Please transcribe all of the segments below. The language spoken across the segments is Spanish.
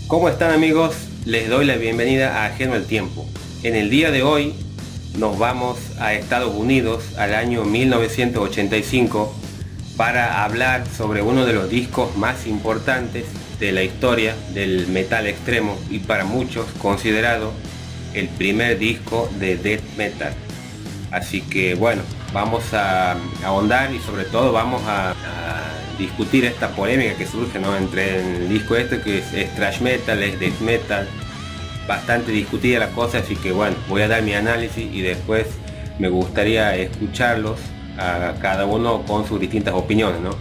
¿Cómo están, amigos? Les doy la bienvenida a Ajeno al Tiempo. En el día de hoy nos vamos a Estados Unidos al año 1985 para hablar sobre uno de los discos más importantes de la historia del metal extremo y para muchos considerado el primer disco de death metal. Así que bueno, vamos a ahondar y sobre todo vamos a discutir esta polémica que surge, ¿no?, entre el disco este que es thrash metal, es death metal, bastante discutida la cosa, así que bueno, voy a dar mi análisis y después me gustaría escucharlos a cada uno con sus distintas opiniones, ¿no?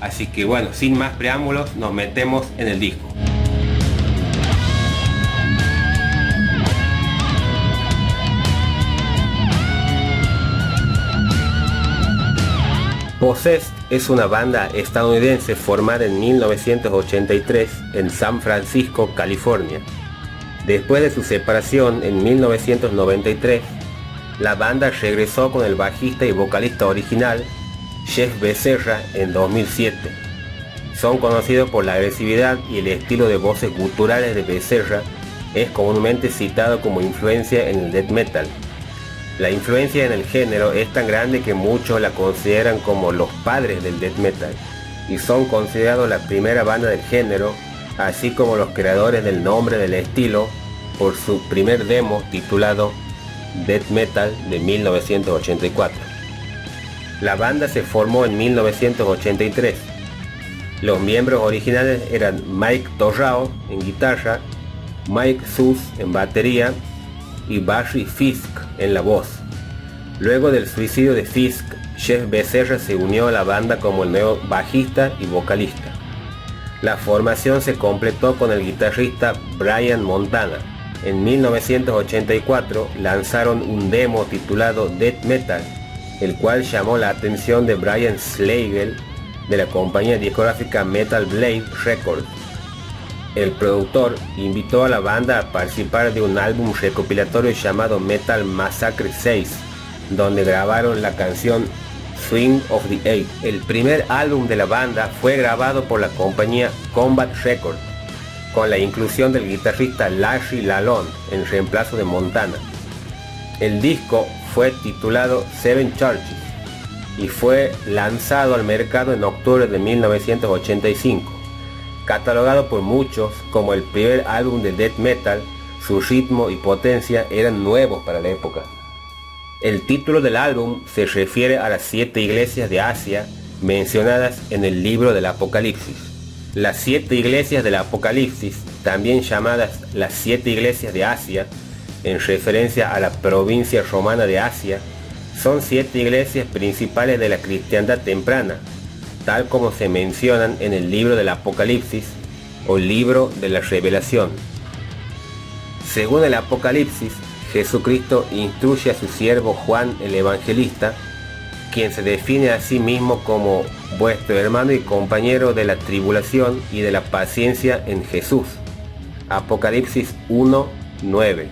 Así que bueno, sin más preámbulos, nos metemos en el disco. Possessed es una banda estadounidense formada en 1983 en San Francisco, California. Después de su separación en 1993, la banda regresó con el bajista y vocalista original, Jeff Becerra, en 2007. Son conocidos por la agresividad y el estilo de voces guturales de Becerra es comúnmente citado como influencia en el death metal. La influencia en el género es tan grande que muchos la consideran como los padres del death metal y son considerados la primera banda del género, así como los creadores del nombre del estilo por su primer demo titulado Death Metal de 1984. La banda se formó en 1983. Los miembros originales eran Mike Torrao en guitarra, Mike Sus en batería y Barry Fisk en la voz. Luego del suicidio de Fisk, Jeff Becerra se unió a la banda como el nuevo bajista y vocalista. La formación se completó con el guitarrista Brian Montana. En 1984 lanzaron un demo titulado Death Metal, el cual llamó la atención de Brian Slagel de la compañía discográfica Metal Blade Records. El productor invitó a la banda a participar de un álbum recopilatorio llamado Metal Massacre 6, donde grabaron la canción Swing of the Eight. El primer álbum de la banda fue grabado por la compañía Combat Records, con la inclusión del guitarrista Larry Lalonde en reemplazo de Montana. El disco fue titulado Seven Churches y fue lanzado al mercado en octubre de 1985. Catalogado por muchos como el primer álbum de death metal, su ritmo y potencia eran nuevos para la época. El título del álbum se refiere a las 7 iglesias de Asia mencionadas en el libro del Apocalipsis. Las 7 iglesias del Apocalipsis, también llamadas las 7 iglesias de Asia, en referencia a la provincia romana de Asia, son 7 iglesias principales de la cristiandad temprana, tal como se mencionan en el libro del Apocalipsis o libro de la Revelación. Según el Apocalipsis, Jesucristo instruye a su siervo Juan el Evangelista, quien se define a sí mismo como vuestro hermano y compañero de la tribulación y de la paciencia en Jesús. Apocalipsis 1:9.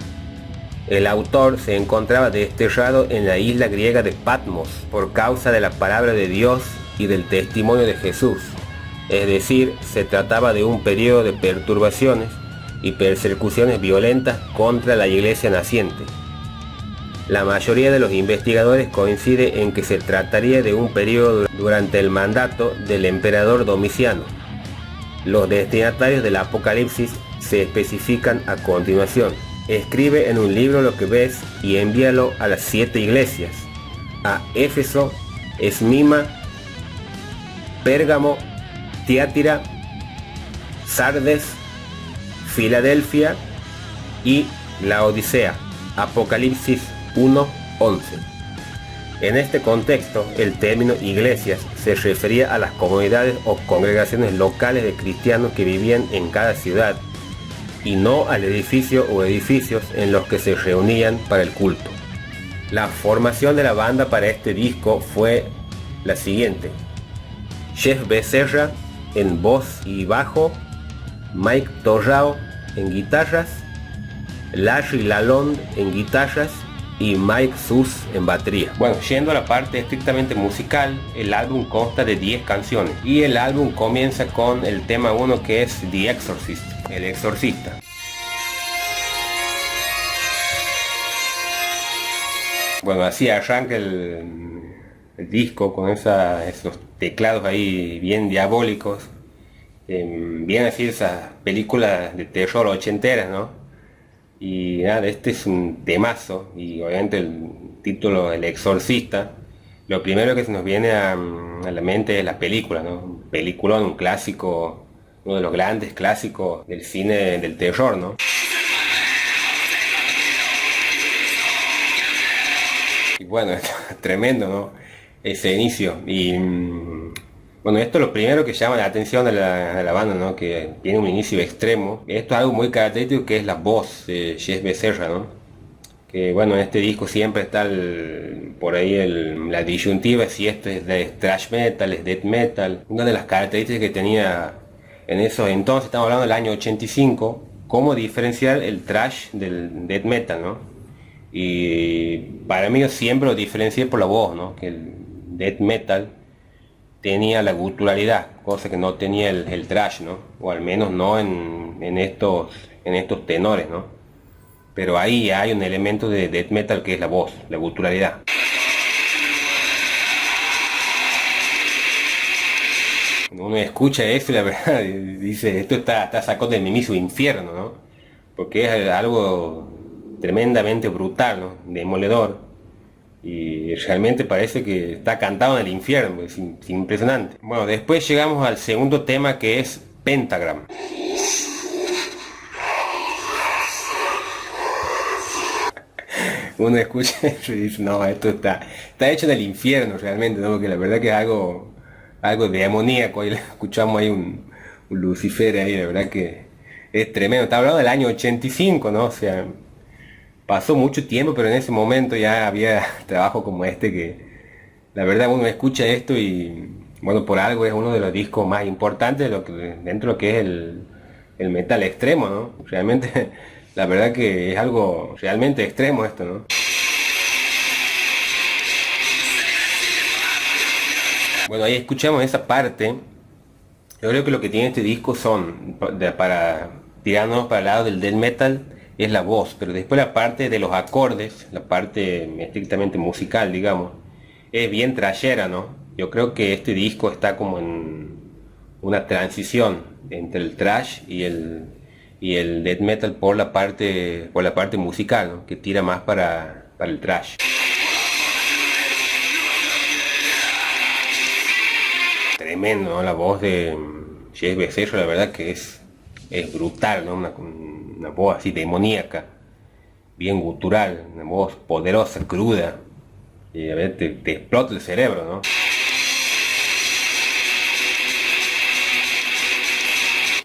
El autor se encontraba desterrado en la isla griega de Patmos por causa de la palabra de Dios y del testimonio de Jesús, es decir, se trataba de un periodo de perturbaciones y persecuciones violentas contra la iglesia naciente. La mayoría de los investigadores coincide en que se trataría de un periodo durante el mandato del emperador Domiciano. Los destinatarios del Apocalipsis se especifican a continuación. Escribe en un libro lo que ves y envíalo a las 7 iglesias: a Éfeso, Esmima, Pérgamo, Tiátira, Sardes, Filadelfia y Laodicea. Apocalipsis 1:11. En este contexto, el término iglesias se refería a las comunidades o congregaciones locales de cristianos que vivían en cada ciudad, y no al edificio o edificios en los que se reunían para el culto. La formación de la banda para este disco fue la siguiente: Jeff Becerra en voz y bajo, Mike Torrao en guitarras, Larry Lalonde en guitarras y Mike Sus en batería. Bueno, yendo a la parte estrictamente musical, el álbum consta de 10 canciones y el álbum comienza con el tema 1, que es The Exorcist, El Exorcista. Bueno, así arranca el disco con esos teclados ahí bien diabólicos, bien así esas películas de terror ochenteras, ¿no? Y nada, este es un temazo y obviamente el título El Exorcista, lo primero que se nos viene a la mente es la película, ¿no? Un peliculón, un clásico, uno de los grandes clásicos del cine del terror, ¿no? Y bueno, tremendo, ¿no? Ese inicio. Y bueno, esto es lo primero que llama la atención a la banda, ¿no? Que tiene un inicio extremo. Esto es algo muy característico que es la voz de Jess Becerra, ¿no? Que bueno, en este disco siempre está por ahí la disyuntiva si esto es de thrash metal, es death metal. Una de las características que tenía en esos entonces, estamos hablando del año 85, cómo diferenciar el thrash del death metal, ¿no? Y para mí yo siempre lo diferencié por la voz, ¿no? Que el death metal tenía la guturalidad, cosa que no tenía el thrash, ¿no? O al menos no en estos tenores, ¿no? Pero ahí hay un elemento de death metal que es la voz, la guturalidad. Uno escucha eso y la verdad dice, esto está sacado del mismo infierno, ¿no? Porque es algo tremendamente brutal, ¿no? Demoledor. Y realmente parece que está cantado en el infierno, es impresionante. Bueno, después llegamos al segundo tema que es Pentagram. Uno escucha eso y dice, no, esto está hecho en el infierno realmente, ¿no? Porque la verdad que es algo demoníaco, ahí escuchamos ahí un Lucifer ahí, la verdad que es tremendo. Está hablando del año 85, ¿no? O sea, pasó mucho tiempo, pero en ese momento ya había trabajo como este que la verdad uno escucha esto y bueno, por algo es uno de los discos más importantes dentro de lo que es el metal extremo, ¿no? Realmente la verdad que es algo realmente extremo esto, ¿no? Bueno, ahí escuchamos esa parte. Yo creo que lo que tiene este disco para tirarnos para el lado del death metal, es la voz, pero después la parte de los acordes, la parte estrictamente musical, digamos, es bien trashera, ¿no? Yo creo que este disco está como en una transición entre el thrash y el death metal por la parte musical, ¿no? Que tira más para el thrash. Tremendo, ¿no? La voz de Jess Becerra, la verdad que es brutal, ¿no? Una voz así demoníaca, bien gutural, una voz poderosa, cruda, y a ver, te explota el cerebro, ¿no?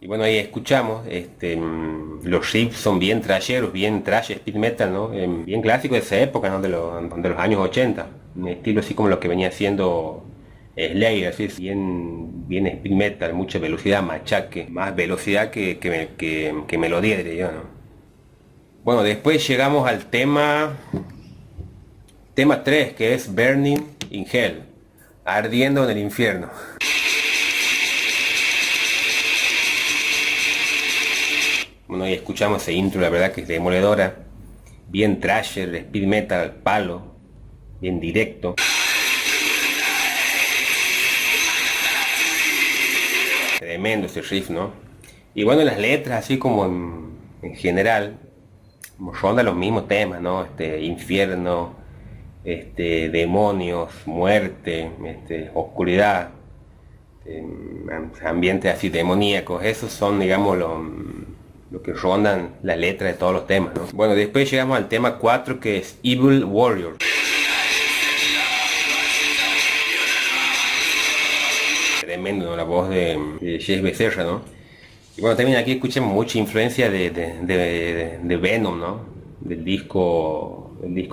Y bueno, ahí escuchamos, los riffs son bien trasheros, bien trash speed metal, ¿no? Bien clásico de esa época, ¿no? De los años 80, un estilo así como lo que venía haciendo Slayer, así es bien speed metal, mucha velocidad, machaque, más velocidad que melodía, diría yo, ¿no? Bueno, después llegamos al tema 3, que es Burning in Hell, ardiendo en el infierno. Bueno, ahí escuchamos ese intro, la verdad que es demoledora, bien thrasher, speed metal al palo, bien directo. Tremendo ese riff, ¿no? Y bueno, las letras, así como en general, ronda los mismos temas, ¿no? Infierno, demonios, muerte, oscuridad, ambientes así demoníacos. Esos son, digamos, lo que rondan las letras de todos los temas, ¿no? Bueno, después llegamos al tema 4, que es Evil Warrior. Tremendo, ¿no? La voz de Jess Becerra, ¿no? Y bueno, también aquí escuchamos mucha influencia de Venom, ¿no? Del disco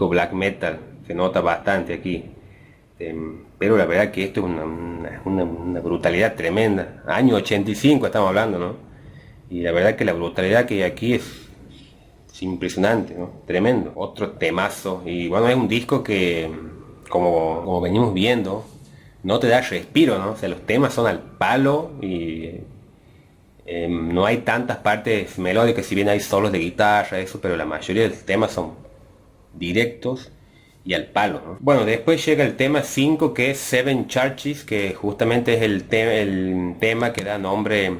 black metal, se nota bastante aquí. Pero la verdad que esto es una brutalidad tremenda. Año 85 estamos hablando, ¿no? Y la verdad que la brutalidad que hay aquí es impresionante, ¿no? Tremendo. Otro temazo. Y bueno, es un disco que, como venimos viendo, no te da respiro, ¿no? O sea, los temas son al palo y No hay tantas partes melódicas, si bien hay solos de guitarra, eso, pero la mayoría de los temas son directos y al palo, ¿no? Bueno, después llega el tema 5, que es Seven Churches, que justamente es el tema que da nombre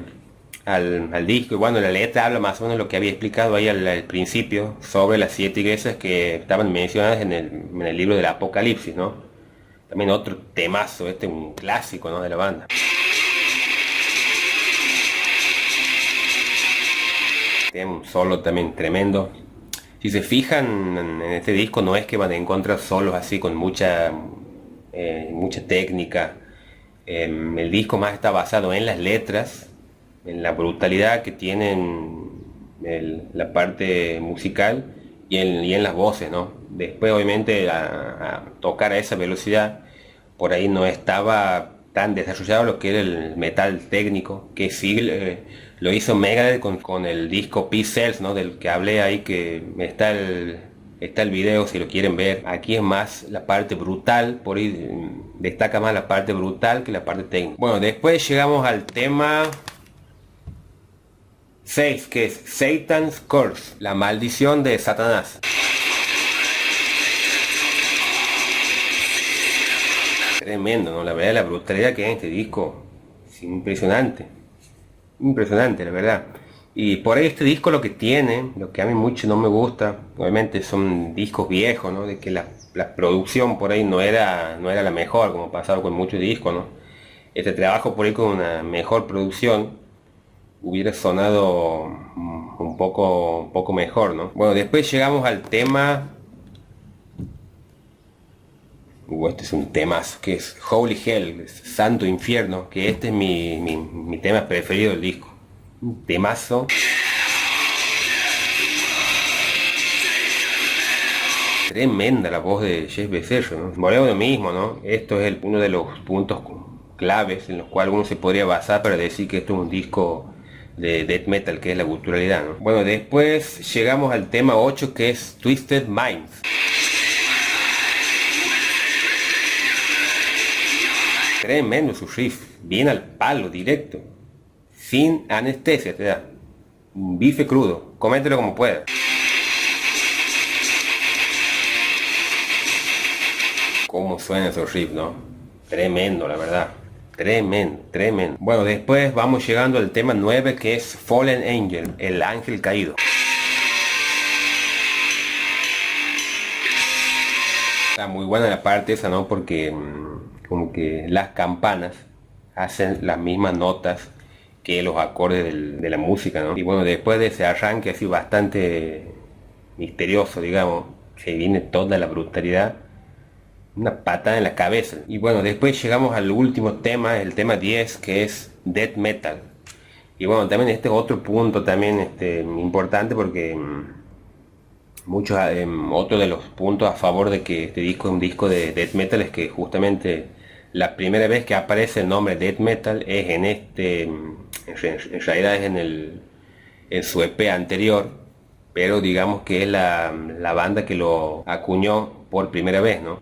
al disco. Y bueno, la letra habla más o menos lo que había explicado ahí al principio sobre las 7 iglesias que estaban mencionadas en el libro del Apocalipsis, ¿no? También otro temazo, un clásico, ¿no?, de la banda. Tiene un solo también tremendo. Si se fijan en este disco, no es que van a encontrar solos así con mucha técnica. El disco más está basado en las letras, en la brutalidad que tienen la parte musical y en las voces, ¿no? Después, obviamente, a tocar a esa velocidad, por ahí no estaba tan desarrollado lo que era el metal técnico, que sí lo hizo Megadeth con el disco Peace Sells, ¿no?, del que hablé ahí, que está el video si lo quieren ver. Aquí es más la parte brutal, por ahí destaca más la parte brutal que la parte técnica. Bueno, después llegamos al tema 6, que es Satan's Curse, la maldición de Satanás. Tremendo, ¿no? La verdad, la brutalidad que hay en este disco es impresionante. Impresionante, la verdad. Y por ahí este disco lo que tiene, lo que a mí mucho no me gusta, obviamente son discos viejos, ¿no?, de que la producción por ahí no era la mejor, como pasaba con muchos discos, ¿no? Este trabajo por ahí con una mejor producción hubiera sonado un poco mejor, ¿no? Bueno, después llegamos al tema... este es un temazo, que es Holy Hell, Santo Infierno, que este es mi tema preferido del disco. Un temazo. Tremenda la voz de Jeff Becerra, ¿no? Volvemos lo mismo, ¿no? Esto es uno de los puntos claves en los cuales uno se podría basar para decir que esto es un disco de death metal, que es la guturalidad, ¿no? Bueno, después llegamos al tema 8, que es Twisted Minds. Tremendo su riff, bien al palo, directo, sin anestesia, te da un bife crudo, comételo como pueda. Cómo suena esos riffs, ¿no? Tremendo, la verdad, tremendo. Bueno, después vamos llegando al tema 9, que es Fallen Angel, el ángel caído. Está muy buena la parte esa, ¿no? Porque como que las campanas hacen las mismas notas que los acordes de la música, ¿no? Y bueno, después de ese arranque así bastante misterioso, digamos, se viene toda la brutalidad, una patada en la cabeza. Y bueno, después llegamos al último tema, el tema 10, que es Death Metal. Y bueno, también este es otro punto también importante, porque otro de los puntos a favor de que este disco es un disco de Death Metal es que justamente la primera vez que aparece el nombre Death Metal es en realidad es en su EP anterior, pero digamos que es la banda que lo acuñó por primera vez, ¿no?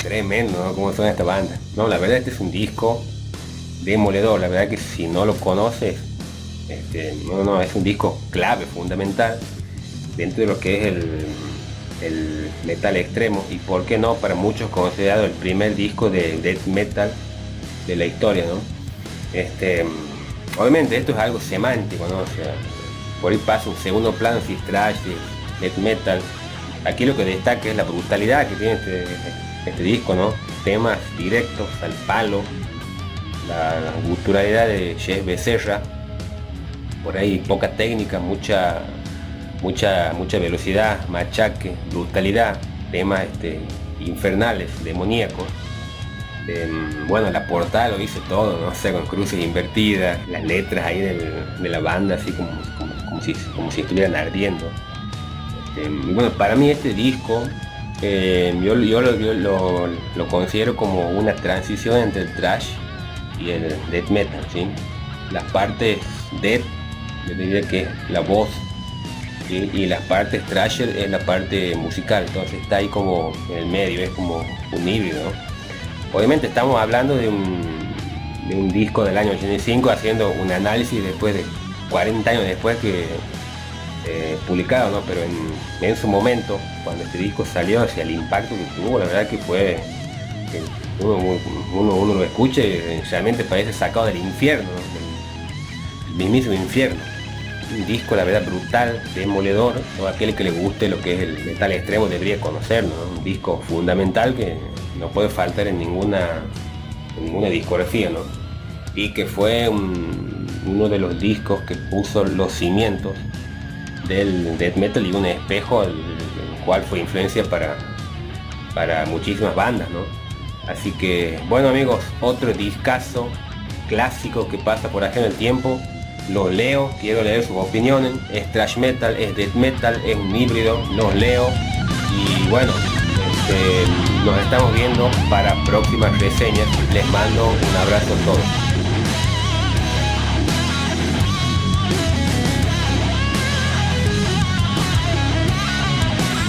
Tremendo, ¿no?, cómo suena esta banda. No, la verdad este es un disco demoledor, la verdad que si no lo conoces, es un disco clave, fundamental dentro de lo que es el metal extremo, y por qué no, para muchos considerado el primer disco de death metal de la historia, ¿no? Obviamente esto es algo semántico, ¿no? O sea, por ahí pasa un segundo plano si es thrash, si es death metal. Aquí lo que destaca es la brutalidad que tiene este disco, ¿no? Temas directos al palo, la guturalidad de Jeff Becerra, por ahí poca técnica, mucha velocidad, machaque, brutalidad, temas infernales, demoníacos. Bueno, la portada lo hizo todo, ¿no? O sea, con cruces invertidas, las letras ahí de la banda así como si estuvieran ardiendo. Y bueno, para mí este disco yo lo considero como una transición entre el thrash y el death metal, ¿sí? Las partes death, yo diría que es la voz, ¿sí?, y las partes thrasher es la parte musical, entonces está ahí como en el medio, es como un híbrido, ¿no? Obviamente estamos hablando de un disco del año 85, haciendo un análisis después de 40 años después que publicado, ¿no? Pero en su momento, cuando este disco salió, hacia el impacto que tuvo, la verdad que fue, que uno lo escucha y realmente parece sacado del infierno, ¿no? Del mismísimo infierno. Un disco, la verdad, brutal, demoledor. Todo aquel que le guste lo que es el metal extremo debería conocerlo, ¿no? Un disco fundamental que no puede faltar en ninguna discografía, ¿no? Y que fue uno de los discos que puso los cimientos del death metal y un espejo el cual fue influencia para muchísimas bandas, ¿no? Así que, bueno, amigos, otro discazo clásico que pasa por acá en el tiempo. Los leo, quiero leer sus opiniones. Es thrash metal, es death metal, es un híbrido, los leo. Y bueno, nos estamos viendo para próximas reseñas. Les mando un abrazo a todos.